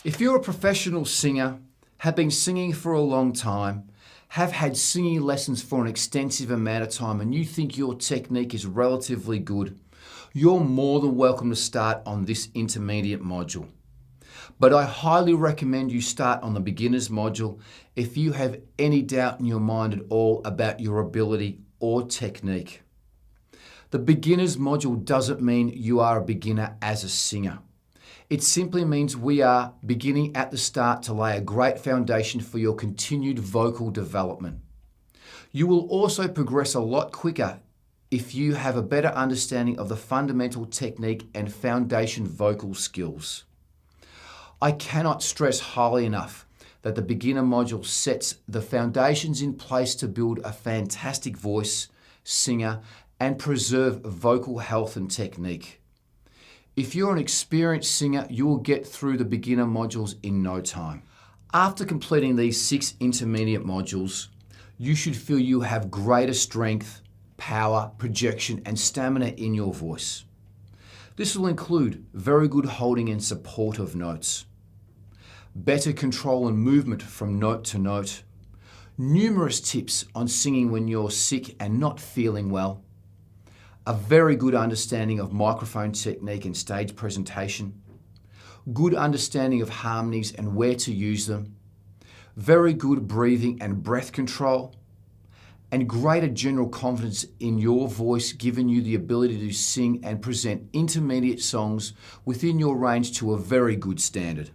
If you're a professional singer, have been singing for a long time, have had singing lessons for an extensive amount of time, and you think your technique is relatively good, you're more than welcome to start on this intermediate module. But I highly recommend you start on the beginner's module if you have any doubt in your mind at all about your ability or technique. The beginner's module doesn't mean you are a beginner as a singer. It simply means we are beginning at the start to lay a great foundation for your continued vocal development. You will also progress a lot quicker if you have a better understanding of the fundamental technique and foundation vocal skills. I cannot stress highly enough that the beginner module sets the foundations in place to build a fantastic voice, singer, and preserve vocal health and technique. If you're an experienced singer, you will get through the beginner modules in no time. After completing these 6 intermediate modules, you should feel you have greater strength, power, projection, and stamina in your voice. This will include very good holding and support of notes, better control and movement from note to note, numerous tips on singing when you're sick and not feeling well, a very good understanding of microphone technique and stage presentation, good understanding of harmonies and where to use them, very good breathing and breath control, and greater general confidence in your voice, giving you the ability to sing and present intermediate songs within your range to a very good standard.